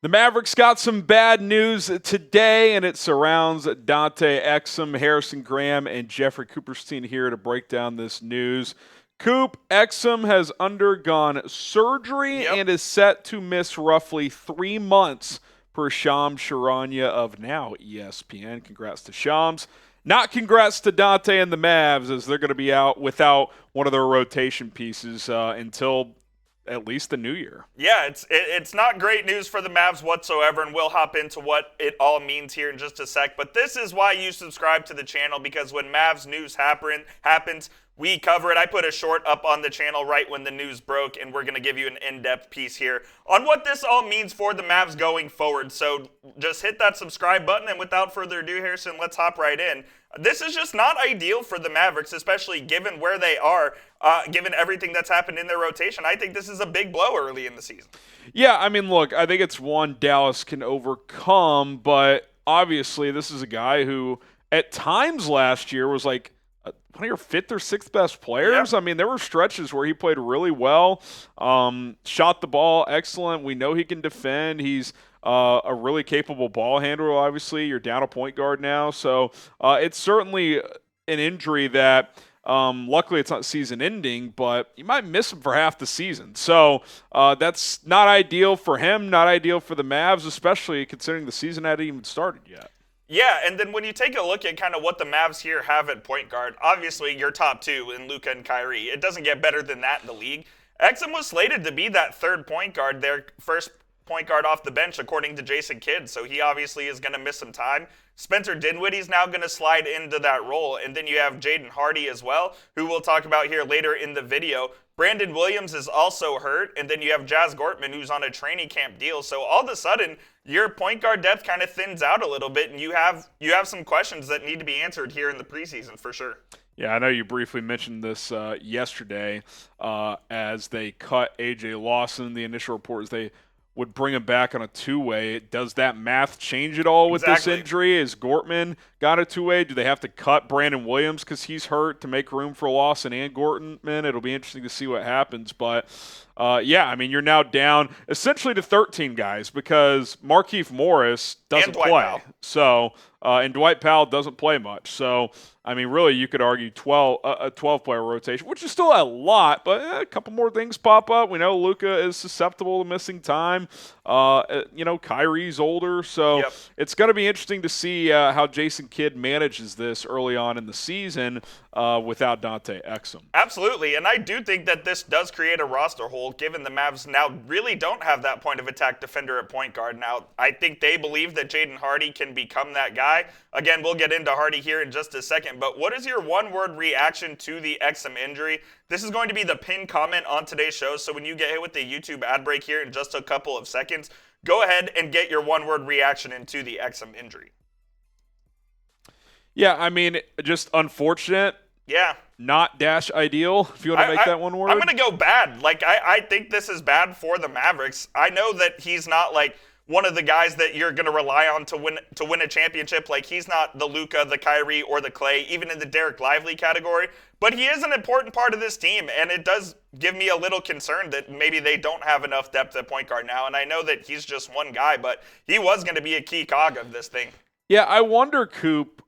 The Mavericks got some bad news today, and it surrounds Dante Exum, Harrison Graham, and Jeffrey Cooperstein here to break down this news. Coop, Exum has undergone surgery and is set to miss roughly 3 months per Shams Charania of now ESPN. Congrats to Shams. Not congrats to Dante and the Mavs, as they're going to be out without one of their rotation pieces until at least the new year. Yeah, it's not great news for the Mavs whatsoever, and we'll hop into what it all means here in just a sec. But this is why you subscribe to the channel, because when Mavs news happens, we cover it. I put a short up on the channel right when the news broke, and we're going to give you an in-depth piece here on what this all means for the Mavs going forward. So just hit that subscribe button, and without further ado, Harrison, let's hop right in. This is just not ideal for the Mavericks, especially given where they are, given everything that's happened in their rotation. I think this is a big blow early in the season. Yeah, I mean, look, I think it's one Dallas can overcome, but obviously this is a guy who at times last year was like one of your fifth or sixth best players. Yep. I mean, there were stretches where he played really well, shot the ball excellent. We know he can defend. He's a really capable ball handler, obviously. You're down a point guard now. So it's certainly an injury that luckily it's not season ending, but you might miss him for half the season. So that's not ideal for him, not ideal for the Mavs, especially considering the season hadn't even started yet. Yeah, and then when you take a look at kind of what the Mavs here have at point guard, obviously your top two in Luka and Kyrie. It doesn't get better than that in the league. Exum was slated to be that third point guard, their first point guard off the bench, according to Jason Kidd, so he obviously is going to miss some time. Spencer Dinwiddie's now going to slide into that role, and then you have Jaden Hardy as well, who we'll talk about here later in the video. Brandon Williams is also hurt, and then you have Jazz Gortman, who's on a training camp deal. So all of a sudden, your point guard depth kind of thins out a little bit, and you have some questions that need to be answered here in the preseason for sure. Yeah, I know you briefly mentioned this yesterday as they cut A.J. Lawson. The initial reports they would bring him back on a two-way. Does that math change at all with this injury? Is Gortman got a two-way? Do they have to cut Brandon Williams because he's hurt to make room for Lawson and Gortman? It'll be interesting to see what happens. But, yeah, I mean, you're now down essentially to 13 guys because Markieff Morris doesn't play. So, and Dwight Powell doesn't play much. So, I mean, really, you could argue a 12-player rotation, which is still a lot, but a couple more things pop up. We know Luka is susceptible to missing time. Kyrie's older, so it's going to be interesting to see how Jason Kidd manages this early on in the season without Dante Exum. Absolutely, and I do think that this does create a roster hole, given the Mavs now really don't have that point of attack defender at point guard. Now, I think they believe that Jaden Hardy can become that guy. Again, we'll get into Hardy here in just a second, but what is your one-word reaction to the Exum injury? This is going to be the pinned comment on today's show, so when you get hit with the YouTube ad break here in just a couple of seconds, go ahead and get your one-word reaction into the Exum injury. Yeah, I mean, just unfortunate. Yeah. Not dash ideal, if you want to make that one word. I'm going to go bad. Like, I think this is bad for the Mavericks. I know that he's not, like, one of the guys that you're going to rely on to win a championship. Like, he's not the Luka, the Kyrie, or the Clay, even in the Derek Lively category. But he is an important part of this team, and it does give me a little concern that maybe they don't have enough depth at point guard now. And I know that he's just one guy, but he was going to be a key cog of this thing. Yeah, I wonder, Coop,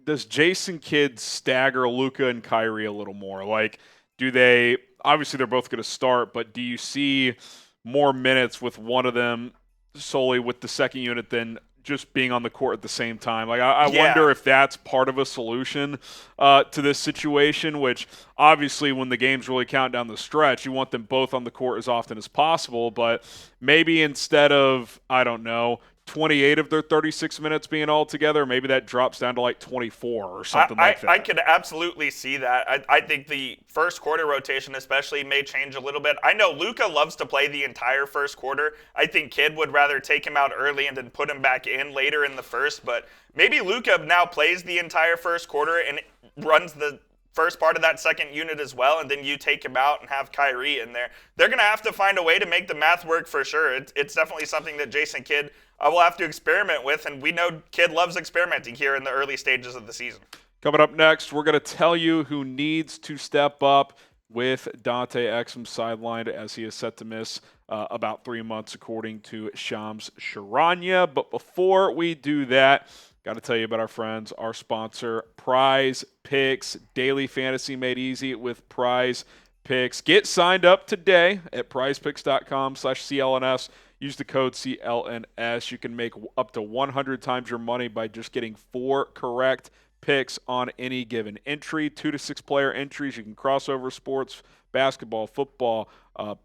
does Jason Kidd stagger Luka and Kyrie a little more? Like, do they – obviously they're both going to start, but do you see more minutes with one of them solely with the second unit than just being on the court at the same time? Like, I wonder if that's part of a solution to this situation, which obviously when the games really count down the stretch, you want them both on the court as often as possible, but maybe instead of, I don't know, 28 of their 36 minutes being all together, maybe that drops down to like 24 or something like that. I could absolutely see that. I think the first quarter rotation especially may change a little bit. I know Luka loves to play the entire first quarter. I think Kidd would rather take him out early and then put him back in later in the first, but maybe Luka now plays the entire first quarter and runs the first part of that second unit as well, and then you take him out and have Kyrie in there. They're going to have to find a way to make the math work for sure. It's definitely something that Jason Kidd will have to experiment with, and we know Kidd loves experimenting here in the early stages of the season. Coming up next, we're going to tell you who needs to step up with Dante Exum sidelined as he is set to miss about 3 months, according to Shams Charania. But before we do that, got to tell you about our friends, our sponsor, Prize Picks. Daily fantasy made easy with Prize Picks. Get signed up today at prizepicks.com/CLNS. Use the code CLNS. You can make up to 100 times your money by just getting 4 correct picks on any given entry. 2 to 6 player entries. You can cross over sports, basketball, football,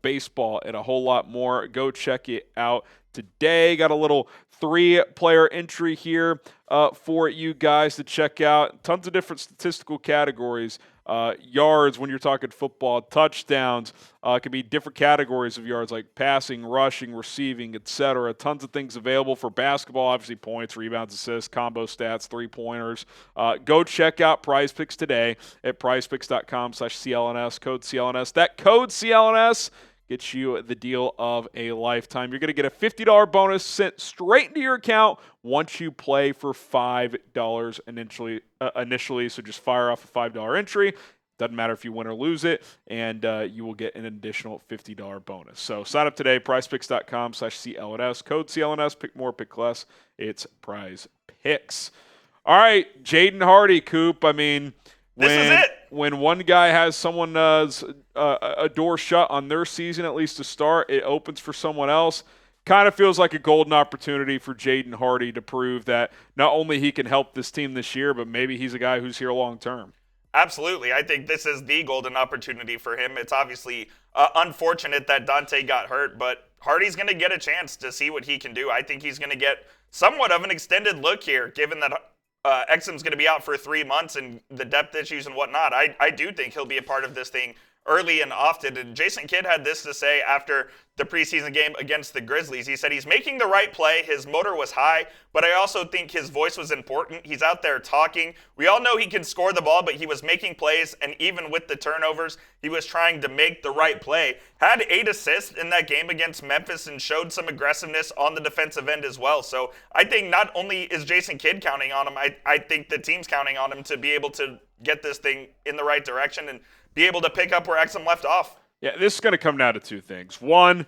baseball, and a whole lot more. Go check it out today. Got a little 3-player entry here for you guys to check out. Tons of different statistical categories. Yards when you're talking football, touchdowns, it could be different categories of yards like passing, rushing, receiving, etc. Tons of things available for basketball, obviously points, rebounds, assists, combo stats, 3-pointers. Go check out Prize Picks today at prizepicks.com/CLNS, code CLNS. That code CLNS gets you the deal of a lifetime. You're going to get a $50 bonus sent straight into your account once you play for $5 initially. So just fire off a $5 entry. Doesn't matter if you win or lose it, and you will get an additional $50 bonus. So sign up today, prizepicks.com/CLNS, code CLNS. Pick more, pick less. It's Prize Picks. All right, Jaden Hardy, Coop. I mean, this is it. When one guy has someone a door shut on their season, at least to start, it opens for someone else. Kind of feels like a golden opportunity for Jaden Hardy to prove that not only he can help this team this year, but maybe he's a guy who's here long term. Absolutely. I think this is the golden opportunity for him. It's obviously unfortunate that Dante got hurt, but Hardy's going to get a chance to see what he can do. I think he's going to get somewhat of an extended look here, given that Exum's going to be out for 3 months and the depth issues and whatnot. I do think he'll be a part of this thing early and often. And Jason Kidd had this to say after the preseason game against the Grizzlies. He said he's making the right play. His motor was high, but I also think his voice was important. He's out there talking. We all know he can score the ball, but he was making plays, and even with the turnovers, he was trying to make the right play. Had 8 assists in that game against Memphis and showed some aggressiveness on the defensive end as well. So I think not only is Jason Kidd counting on him, I think the team's counting on him to be able to get this thing in the right direction and be able to pick up where Exum left off. Yeah, this is going to come down to 2 things. One,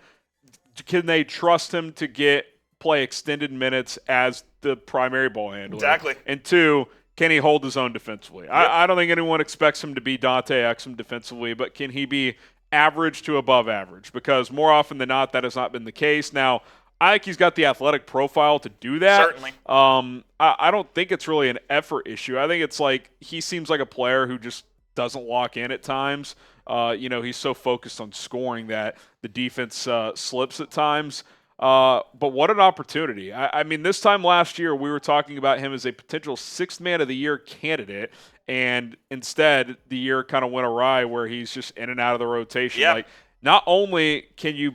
can they trust him to play extended minutes as the primary ball handler? Exactly. And 2, can he hold his own defensively? Yep. I don't think anyone expects him to be Dante Exum defensively, but can he be average to above average? Because more often than not, that has not been the case. Now, I think he's got the athletic profile to do that. Certainly. I don't think it's really an effort issue. I think it's like he seems like a player who just doesn't lock in at times. He's so focused on scoring that the defense slips at times. But what an opportunity. I mean, this time last year, we were talking about him as a potential 6th man of the year candidate, and instead the year kind of went awry where he's just in and out of the rotation. Yeah. Like, not only can you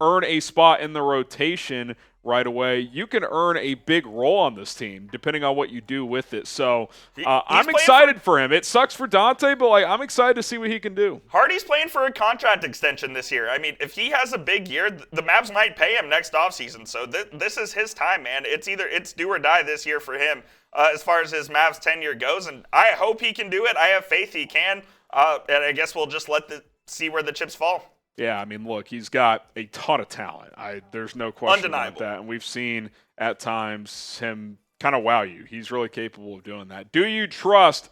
earn a spot in the rotation right away, you can earn a big role on this team depending on what you do with it. So I'm excited for him. It sucks for Dante, but I'm excited to see what he can do. Hardy's playing for a contract extension this year. I mean, if he has a big year, the Mavs might pay him next offseason. So this is his time, man. It's do or die this year for him as far as his Mavs tenure goes. And I hope he can do it. I have faith he can. And I guess we'll just see where the chips fall. Yeah, I mean, look, he's got a ton of talent. There's no question about that. And we've seen at times him kind of wow you. He's really capable of doing that. Do you trust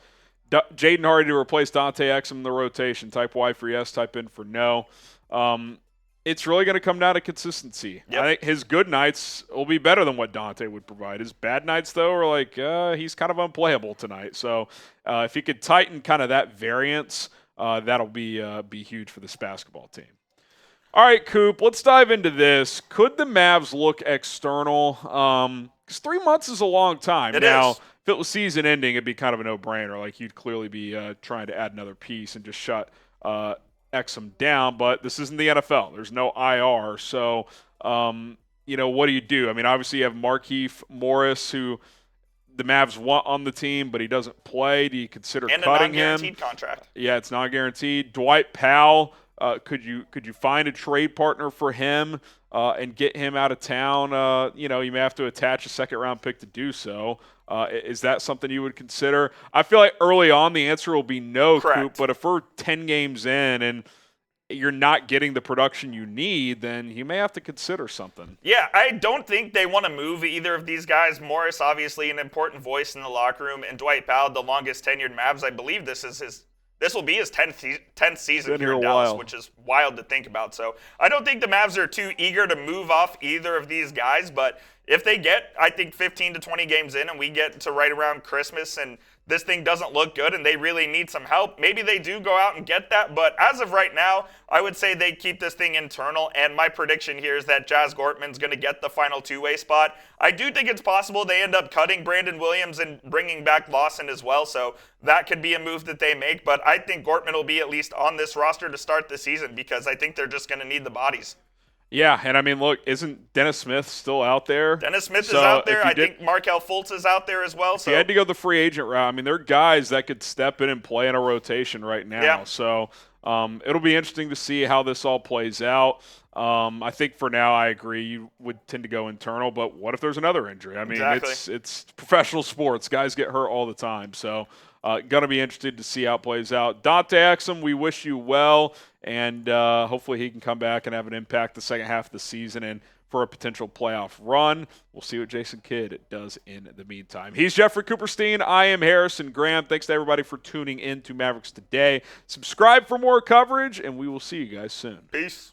Jaden Hardy to replace Dante Exum in the rotation? Type Y for yes, type in for no. It's really going to come down to consistency. Yep. I think his good nights will be better than what Dante would provide. His bad nights, though, are he's kind of unplayable tonight. So if he could tighten kind of that variance, that'll be huge for this basketball team. All right, Coop, let's dive into this. Could the Mavs look external? Because 3 months is a long time. Now, if it was season ending, it'd be kind of a no-brainer. Like, you'd clearly be trying to add another piece and just shut Exum down. But this isn't the NFL. There's no IR. So, what do? I mean, obviously you have Markelle Fultz, who the Mavs want on the team, but he doesn't play. Do you consider cutting him? And a non-guaranteed contract. Yeah, it's non-guaranteed. Dwight Powell, could you find a trade partner for him and get him out of town? You may have to attach a second-round pick to do so. Is that something you would consider? I feel like early on the answer will be no, Correct. Coop, but if we're 10 games in and you're not getting the production you need, then you may have to consider something. Yeah, I don't think they want to move either of these guys. Morris, obviously an important voice in the locker room, and Dwight Powell, the longest tenured Mavs. I believe this will be his 10th season here in Dallas, which is wild to think about. So I don't think the Mavs are too eager to move off either of these guys, but if they get, I think, 15 to 20 games in and we get to right around Christmas and this thing doesn't look good and they really need some help, maybe they do go out and get that. But as of right now, I would say they keep this thing internal. And my prediction here is that Jazz Gortman's going to get the final two-way spot. I do think it's possible they end up cutting Brandon Williams and bringing back Lawson as well. So that could be a move that they make. But I think Gortman will be at least on this roster to start the season because I think they're just going to need the bodies. Yeah, and I mean, look, isn't Dennis Smith still out there? Dennis Smith is out there. I think Markelle Fultz is out there as well. So you had to go the free agent route. I mean, there are guys that could step in and play in a rotation right now. Yeah. So it'll be interesting to see how this all plays out. I think for now, I agree. You would tend to go internal, but what if there's another injury? I mean, exactly. it's professional sports. Guys get hurt all the time. So going to be interested to see how it plays out. Dante Exum, we wish you well, and hopefully he can come back and have an impact the second half of the season and for a potential playoff run. We'll see what Jason Kidd does in the meantime. He's Jeffrey Cooperstein. I am Harrison Graham. Thanks to everybody for tuning in to Mavericks Today. Subscribe for more coverage, and we will see you guys soon. Peace.